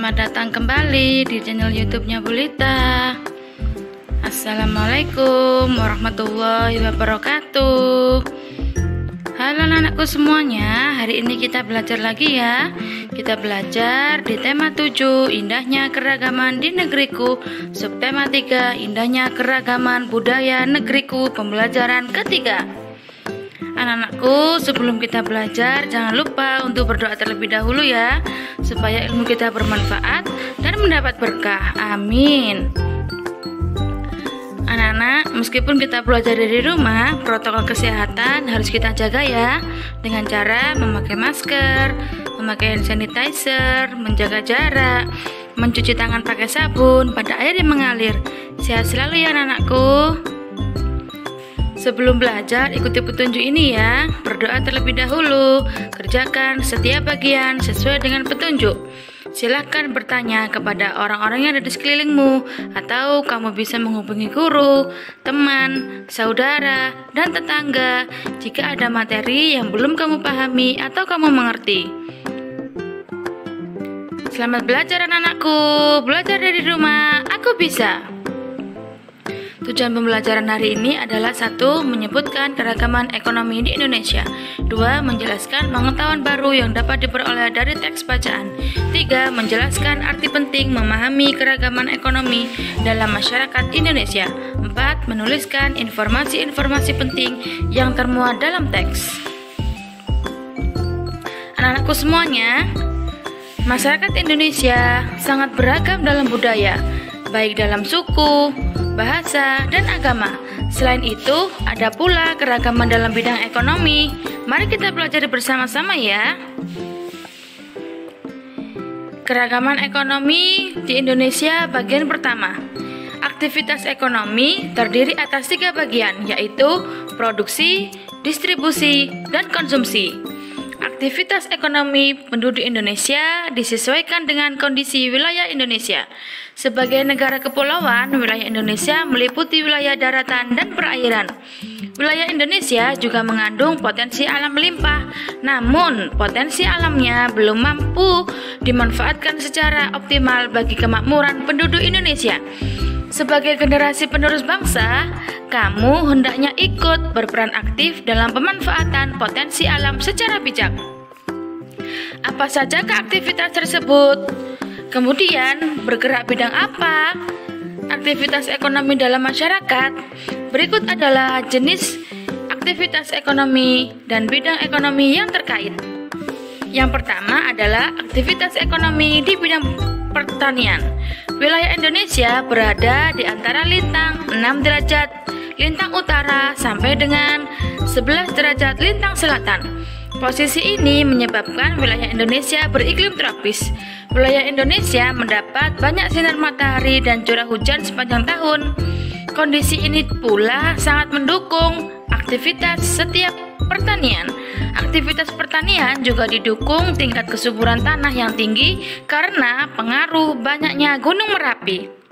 Selamat datang kembali di channel YouTube-nya Bulita. Assalamualaikum warahmatullahi wabarakatuh. Halo anak-anakku semuanya, hari ini kita belajar lagi ya. Kita belajar di tema 7, indahnya keragaman di negeriku. Subtema 3, indahnya keragaman budaya negeriku, pembelajaran ketiga. Anak-anakku, sebelum kita belajar, jangan lupa untuk berdoa terlebih dahulu ya, supaya ilmu kita bermanfaat dan mendapat berkah. Amin. Anak-anak, meskipun kita belajar dari rumah, protokol kesehatan harus kita jaga ya, dengan cara memakai masker, memakai hand sanitizer, menjaga jarak, mencuci tangan pakai sabun pada air yang mengalir. Sehat selalu ya anak-anakku. Sebelum belajar, ikuti petunjuk ini ya. Berdoa terlebih dahulu. Kerjakan setiap bagian sesuai dengan petunjuk. Silakan bertanya kepada orang-orang yang ada di sekelilingmu, atau kamu bisa menghubungi guru, teman, saudara, dan tetangga jika ada materi yang belum kamu pahami atau kamu mengerti. Selamat belajar anak-anakku. Belajar dari rumah, aku bisa. Tujuan pembelajaran hari ini adalah 1. Menyebutkan keragaman ekonomi di Indonesia. 2. Menjelaskan pengetahuan baru yang dapat diperoleh dari teks bacaan. 3. Menjelaskan arti penting memahami keragaman ekonomi dalam masyarakat Indonesia. 4. Menuliskan informasi-informasi penting yang termuat dalam teks. Anak-anakku semuanya, masyarakat Indonesia sangat beragam dalam budaya, baik dalam suku, bahasa, dan agama. Selain itu, ada pula keragaman dalam bidang ekonomi. Mari kita belajar bersama-sama ya. Keragaman ekonomi di Indonesia bagian pertama. Aktivitas ekonomi terdiri atas 3 bagian, yaitu produksi, distribusi, dan konsumsi. Aktivitas ekonomi penduduk Indonesia disesuaikan dengan kondisi wilayah Indonesia. Sebagai negara kepulauan, wilayah Indonesia meliputi wilayah daratan dan perairan. Wilayah Indonesia juga mengandung potensi alam melimpah, namun potensi alamnya belum mampu dimanfaatkan secara optimal bagi kemakmuran penduduk Indonesia. Sebagai generasi penerus bangsa, kamu hendaknya ikut berperan aktif dalam pemanfaatan potensi alam secara bijak. Apa saja aktivitas tersebut? Kemudian, bergerak bidang apa? Aktivitas ekonomi dalam masyarakat. Berikut adalah jenis aktivitas ekonomi dan bidang ekonomi yang terkait. Yang pertama adalah aktivitas ekonomi di bidang pertanian. Wilayah Indonesia berada di antara lintang 6 derajat lintang utara sampai dengan 11 derajat lintang selatan. Posisi ini menyebabkan wilayah Indonesia beriklim tropis. Wilayah Indonesia mendapat banyak sinar matahari dan curah hujan sepanjang tahun. Kondisi ini pula sangat mendukung aktivitas setiap pertanian. Aktivitas pertanian juga didukung tingkat kesuburan tanah yang tinggi karena pengaruh banyaknya Gunung Merapi.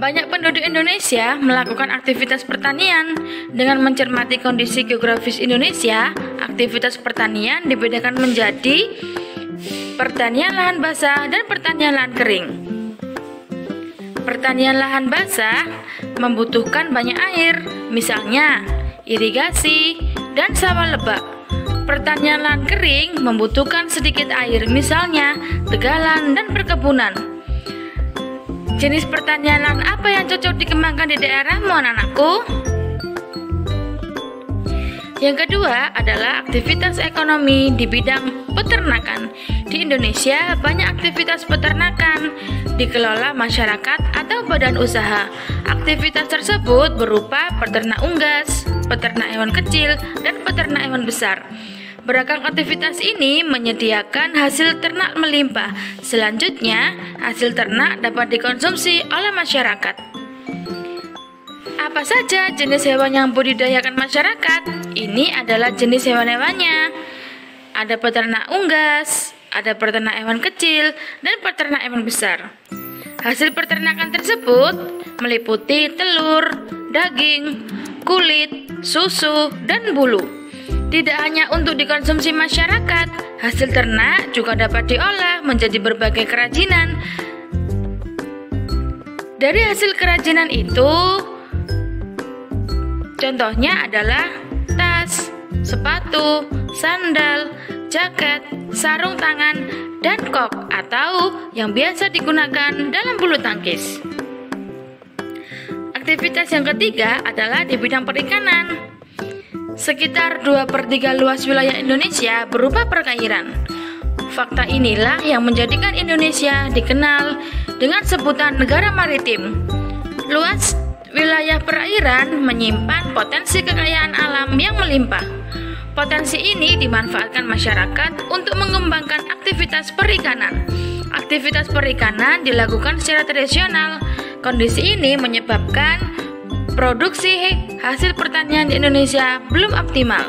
Banyak penduduk Indonesia melakukan aktivitas pertanian. Dengan mencermati kondisi geografis Indonesia, aktivitas pertanian dibedakan menjadi pertanian lahan basah dan pertanian lahan kering. Pertanian lahan basah membutuhkan banyak air, misalnya irigasi dan sawah lebak. Pertanian lahan kering membutuhkan sedikit air, misalnya tegalan dan perkebunan. Jenis pertanian lahan apa yang cocok dikembangkan di daerahmu anak-anakku? Yang kedua adalah aktivitas ekonomi di bidang peternakan. Di Indonesia, banyak aktivitas peternakan dikelola masyarakat atau badan usaha. Aktivitas tersebut berupa peternak unggas, peternak hewan kecil, dan peternak hewan besar. Beragam aktivitas ini menyediakan hasil ternak melimpah. Selanjutnya, hasil ternak dapat dikonsumsi oleh masyarakat. Apa saja jenis hewan yang budidayakan masyarakat? Ini adalah jenis hewan-hewannya. Ada peternak unggas, ada peternak hewan kecil, dan peternak hewan besar. Hasil peternakan tersebut meliputi telur, daging, kulit, susu, dan bulu. Tidak hanya untuk dikonsumsi masyarakat, Hasil ternak juga dapat diolah menjadi berbagai kerajinan. Dari hasil kerajinan itu, contohnya adalah tas, sepatu, sandal, jaket, sarung tangan, dan kok atau yang biasa digunakan dalam bulu tangkis. Aktivitas yang ketiga adalah di bidang perikanan. Sekitar 2/3 luas wilayah Indonesia berupa perairan. Fakta inilah yang menjadikan Indonesia dikenal dengan sebutan negara maritim. Luas wilayah perairan menyimpan potensi kekayaan alam yang melimpah. Potensi ini dimanfaatkan masyarakat untuk mengembangkan aktivitas perikanan. Aktivitas perikanan dilakukan secara tradisional. Kondisi ini menyebabkan produksi hasil pertanian di Indonesia belum optimal.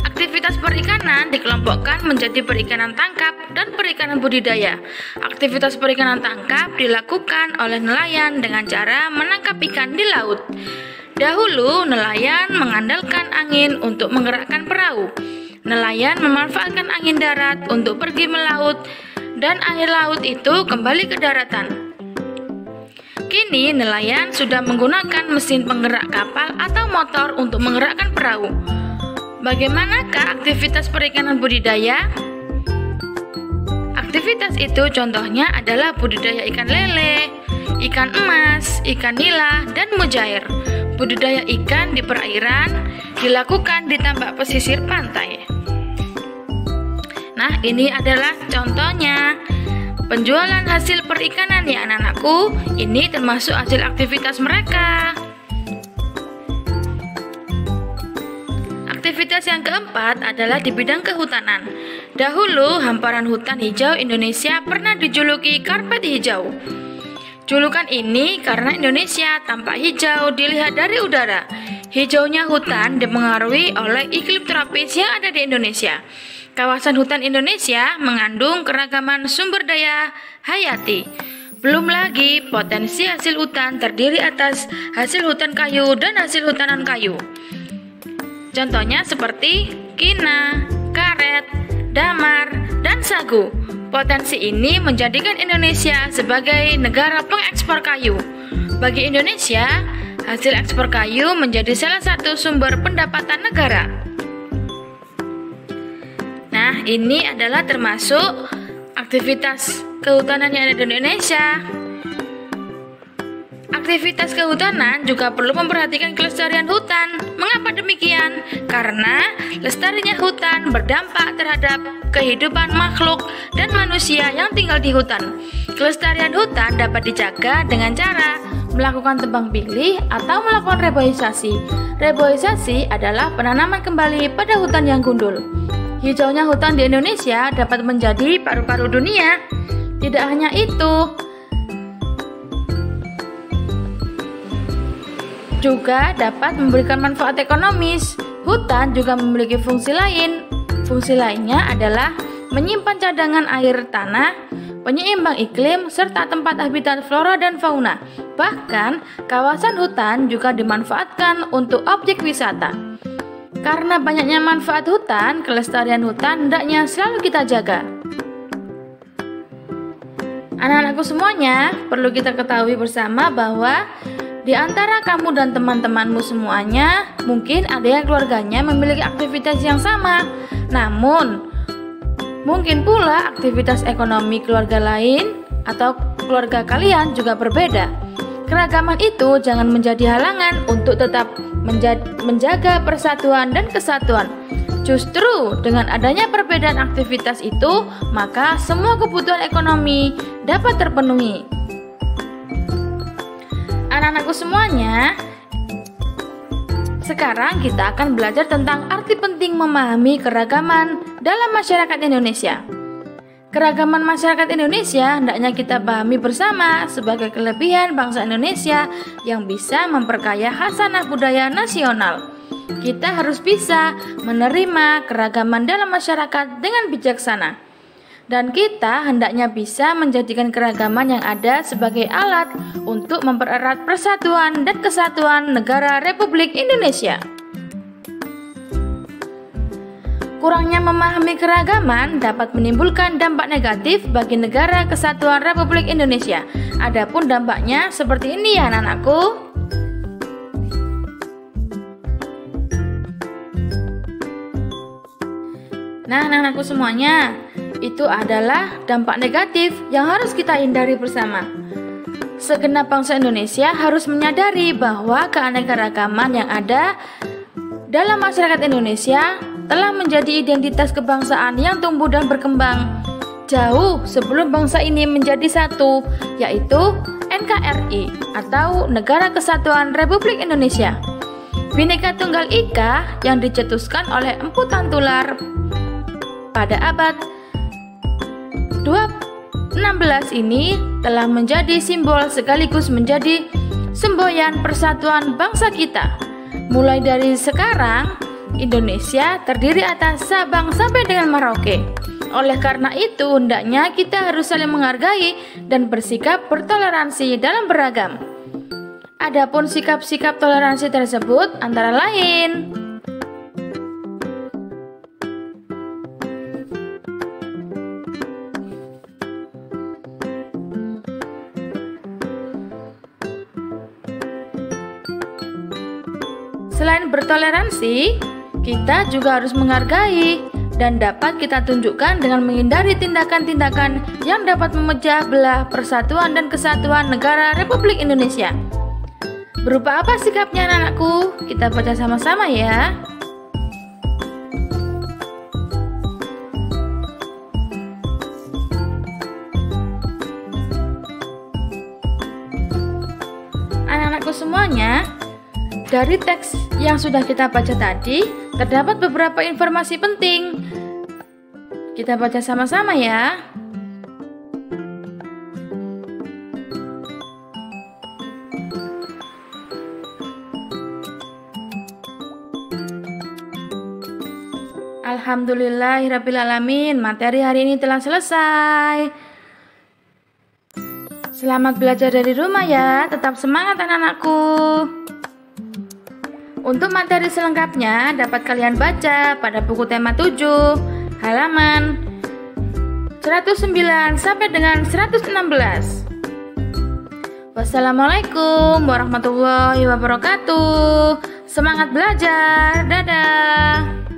Aktivitas perikanan dikelompokkan menjadi perikanan tangkap dan perikanan budidaya. Aktivitas perikanan tangkap dilakukan oleh nelayan dengan cara menangkap ikan di laut. Dahulu, nelayan mengandalkan angin untuk menggerakkan perahu. Nelayan memanfaatkan angin darat untuk pergi melaut, dan air laut itu kembali ke daratan. Kini nelayan sudah menggunakan mesin penggerak kapal atau motor untuk menggerakkan perahu. Bagaimanakah aktivitas perikanan budidaya? Aktivitas itu contohnya adalah budidaya ikan lele, ikan emas, ikan nila, dan mujair. Budidaya ikan di perairan dilakukan di tambak pesisir pantai. Nah, ini adalah contohnya. Penjualan hasil perikanan ya anak-anakku, ini termasuk hasil aktivitas mereka. Aktivitas yang keempat adalah di bidang kehutanan. Dahulu, hamparan hutan hijau Indonesia pernah dijuluki karpet hijau. Julukan ini karena Indonesia tampak hijau dilihat dari udara. Hijaunya hutan dipengaruhi oleh iklim tropis yang ada di Indonesia. Kawasan hutan Indonesia mengandung keragaman sumber daya hayati. Belum lagi potensi hasil hutan terdiri atas hasil hutan kayu dan hasil hutanan kayu. Contohnya seperti kina, karet, damar, dan sagu. Potensi ini menjadikan Indonesia sebagai negara pengekspor kayu. Bagi Indonesia, hasil ekspor kayu menjadi salah satu sumber pendapatan negara. Nah, ini adalah termasuk aktivitas kehutanan yang ada di Indonesia. Aktivitas kehutanan juga perlu memperhatikan kelestarian hutan. Mengapa demikian? Karena lestarinya hutan berdampak terhadap kehidupan makhluk dan manusia yang tinggal di hutan. Kelestarian hutan dapat dijaga dengan cara melakukan tebang pilih atau melakukan reboisasi. Reboisasi adalah penanaman kembali pada hutan yang gundul. Hijaunya hutan di Indonesia dapat menjadi paru-paru dunia. Tidak hanya itu, juga dapat memberikan manfaat ekonomis. Hutan juga memiliki fungsi lain. Fungsi lainnya adalah menyimpan cadangan air tanah, penyeimbang iklim, serta tempat habitat flora dan fauna. Bahkan, kawasan hutan juga dimanfaatkan untuk objek wisata. Karena banyaknya manfaat hutan, kelestarian hutan hendaknya selalu kita jaga. Anak-anakku semuanya, perlu kita ketahui bersama bahwa di antara kamu dan teman-temanmu semuanya, mungkin ada yang keluarganya memiliki aktivitas yang sama. Namun, mungkin pula aktivitas ekonomi keluarga lain atau keluarga kalian juga berbeda. Keragaman itu jangan menjadi halangan untuk tetap menjaga persatuan dan kesatuan. Justru dengan adanya perbedaan aktivitas itu, maka semua kebutuhan ekonomi dapat terpenuhi. Anak-anakku semuanya, sekarang kita akan belajar tentang arti penting memahami keragaman dalam masyarakat Indonesia. Keragaman masyarakat Indonesia hendaknya kita pahami bersama sebagai kelebihan bangsa Indonesia yang bisa memperkaya khasanah budaya nasional. Kita harus bisa menerima keragaman dalam masyarakat dengan bijaksana. Dan kita hendaknya bisa menjadikan keragaman yang ada sebagai alat untuk mempererat persatuan dan kesatuan negara Republik Indonesia. Kurangnya memahami keragaman dapat menimbulkan dampak negatif bagi negara kesatuan Republik Indonesia. Adapun dampaknya seperti ini ya anak-anakku. Nah anak-anakku semuanya, itu adalah dampak negatif yang harus kita hindari bersama. Segenap bangsa Indonesia harus menyadari bahwa keanekaragaman yang ada dalam masyarakat Indonesia telah menjadi identitas kebangsaan yang tumbuh dan berkembang jauh sebelum bangsa ini menjadi satu, yaitu NKRI atau Negara Kesatuan Republik Indonesia. Bhinneka Tunggal Ika yang dicetuskan oleh Empu Tantullar pada abad 16 ini telah menjadi simbol sekaligus menjadi semboyan persatuan bangsa kita. Mulai dari sekarang, Indonesia terdiri atas Sabang sampai dengan Merauke. Oleh karena itu, hendaknya kita harus saling menghargai dan bersikap bertoleransi dalam beragam. Adapun sikap-sikap toleransi tersebut antara lain: selain bertoleransi, kita juga harus menghargai dan dapat kita tunjukkan dengan menghindari tindakan-tindakan yang dapat memecah belah persatuan dan kesatuan negara Republik Indonesia. Berupa apa sikapnya anak-anakku? Kita baca sama-sama ya. Anak-anakku semuanya, dari teks yang sudah kita baca tadi, terdapat beberapa informasi penting. Kita baca sama-sama ya. Alhamdulillahirrabbilalamin, materi hari ini telah selesai. Selamat belajar dari rumah ya, tetap semangat anak-anakku. Untuk materi selengkapnya dapat kalian baca pada buku tema 7, halaman 109 sampai dengan 116. Wassalamualaikum warahmatullahi wabarakatuh. Semangat belajar, dadah.